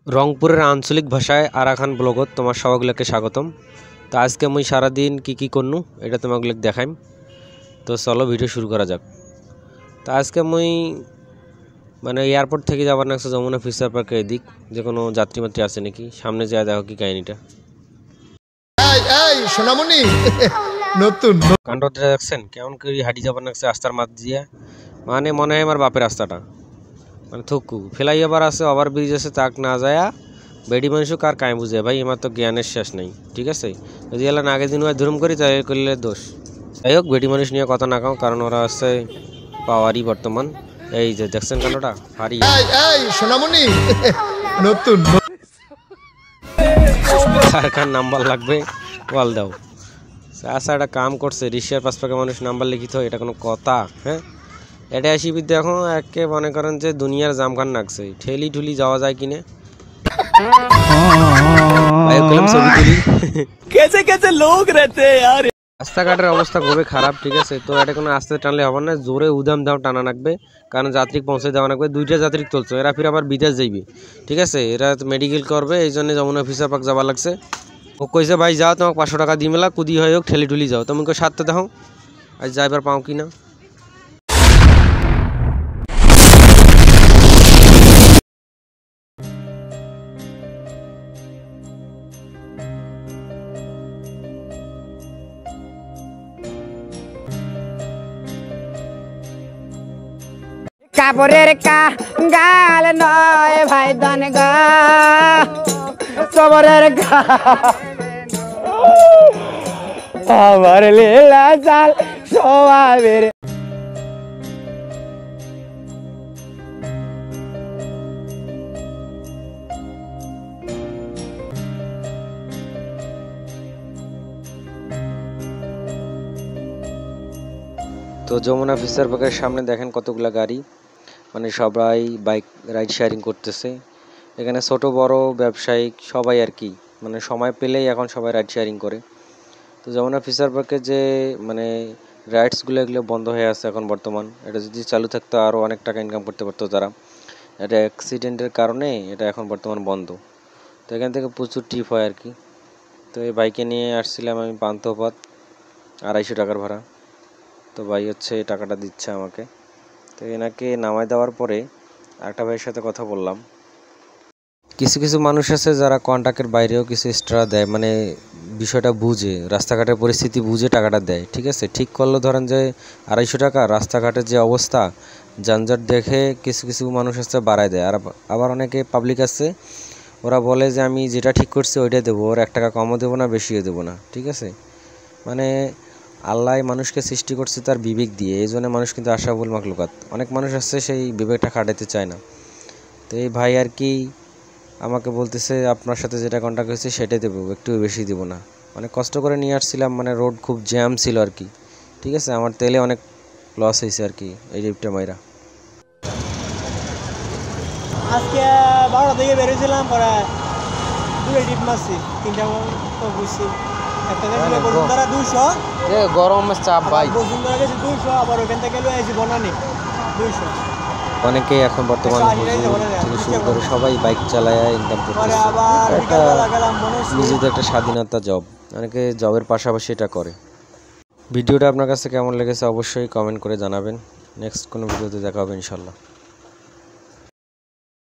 রংপুরের আঞ্চলিক ভাষায় আরাকান ব্লগত তোমার সবাইগুলোকে স্বাগতম। তো আজকে মুই সারাদিন কি করনু এটা তোমাগুলোকে দেখাইম। তো চলো ভিডিও শুরু করা যাক। তো আজকে মুই এয়ারপোর্ট থেকে যাবার নাকছে যমুনা ফিচার পার্কের এদিক, যে কোনো যাত্রী মাত্রী আছে নাকি, সামনে যায় দেখো কি কাহিনীটা। সোনামণি নতুন কাণ্ডটা দেখছেন কেমন করে হাঁটি যাবার নাকছে রাস্তার মাঝ দিয়ে, মনে হয় আমার বাপের রাস্তাটা, থুকু ফ্লাইওভার আছে, ওভার ব্রিজ আছে, তাক না যায় বেডি মানুষ কার কায় বুঝে ভাই, আমার তো জ্ঞানের শেষ নেই। ঠিক আছে, যদি এলা আগের দিন ধরুম করি তাই করলে দোষ। যাই হোক, বেডি মানুষ নিয়ে কথা না কাও, কারণ ওরা আছে পাওয়ারই বর্তমান। এই যে দেখছেন কাণ্ডটা হারি সোনামণি নতুন কার নাম্বার লাগবে ওয়াল দাও। আচ্ছা, একটা কাম করছে, রিক্সার পাঁচ পাকে মানুষ নাম্বার লিখিত, এটা কোনো কথা? হ্যাঁ, এটা আসি বিদ্যা এখন একে মনে করেন যে দুনিয়ার জামখান নাকছে, ঠেলি ঠুলি যাওয়া যায় কিনে রাস্তাঘাটের অবস্থা খুবই খারাপ। ঠিক আছে, তো এটা কোনো আস্তে টানলে হবে না, জোরে উদাম দাম টানা রাখবে, কারণ যাত্রী পৌঁছে দেওয়া রাখবে। দুইটা যাত্রী চলছে, এরা ফির আবার বিদেশ যাইবে। ঠিক আছে, এরা মেডিকেল করবে, এই জন্য যমুনা ফিচার পার্ক যাবার লাগছে। ও কইছে ভাই যাও, তোমাকে 500 টাকা দিয়ে মেলা কুদি হয়ে হোক ঠেলি ঠুলি যাও। তুমি সারতে দেখো আজ যাইবার পাও কি না। কাপড়ের গাল নয় ভাই দান গা সবরের আমার লীলা চাল সবাবের। তো যমুনা ফিচার পার্কের সামনে দেখেন কতগুলা গাড়ি, সবাই বাইক রাইড শেয়ারিং করতেছে। এখানে ছোট বড় ব্যবসায়িক সবাই আর কি, সময় পেলেই এখন সবাই রাইড শেয়ারিং করে। তো যমুনা ফিচার পার্কে যে রাইডসগুলো এগুলো বন্ধ হয়ে আছে এখন বর্তমান। এটা যদি চালু থাকতো আরও অনেক টাকা ইনকাম করতে পারতো তারা। এটা অ্যাক্সিডেন্টের কারণে এটা এখন বর্তমান বন্ধ। তো এখান থেকে প্রচুর টিপ হয় আর কি। তো এই বাইকে নিয়ে আসছিলাম আমি পান্থপথ, 250 টাকার ভাড়া। তো ভাই হচ্ছে টাকাটা দিচ্ছে আমাকে। তো এনাকে নামায় দেওয়ার পরে আরেকটা ভাইয়ের সাথে কথা বললাম। কিছু কিছু মানুষ আছে যারা কন্ট্রাক্টের বাইরেও কিছু এক্সট্রা দেয়, বিষয়টা বুঝে, রাস্তাঘাটের পরিস্থিতি বুঝে টাকাটা দেয়। ঠিক আছে, ঠিক করলো ধরেন যে 250 টাকা, রাস্তাঘাটের যে অবস্থা যানজট দেখে কিছু কিছু মানুষ আছে বাড়ায় দেয়। আর আবার অনেকে পাবলিক আছে, ওরা বলে যে আমি যেটা ঠিক করছি ওইটাই দেবো, ওর 1 টাকা কমও দেবো না, বেশিও দেবো না। ঠিক আছে, আল্লাহ মানুষকে সৃষ্টি করছে তার বিবেক দিয়ে, এই জন্য মানুষ কিন্তু আশাবুল মাখলুকাত। অনেক মানুষ আছে সেই বিবেকটা খাটাতে চায় না। তো এই ভাই আর কি আমাকে বলতেছে আপনার সাথে যেটা কন্ট্যাক্ট হয়েছে সেটাই দেবো, একটু বেশি দেবো না। অনেক কষ্ট করে নিয়ে আসছিলাম, রোড খুব জ্যাম ছিল আর কি। ঠিক আছে, আমার তেলে অনেক লস হয়েছে আর কি এই ট্রিপটা মাইরা। আজকে 12টা থেকে বেরিয়েছিলাম, পরে 2 ট্রিপ মারছি, 3টা বুঝছি। একটা গেছিল বসুন্ধরা 200, গরমের চাপ ভাই, বসুন্ধরা গেছি 200, আবার ওখান থেকে লয়ে আসি বনানি 200। অনেকেই এখন বর্তমানে থেকে শুরু করে সবাই বাইক চালায় ইনকাম করতেছে। নিজেদের একটা স্বাধীনতা জব, অনেকে জবের পাশাপাশি এটা করে। ভিডিওটা আপনার কাছে কেমন লেগেছে অবশ্যই কমেন্ট করে জানাবেন। নেক্সট কোনো ভিডিওতে দেখা হবে ইনশাল্লাহ।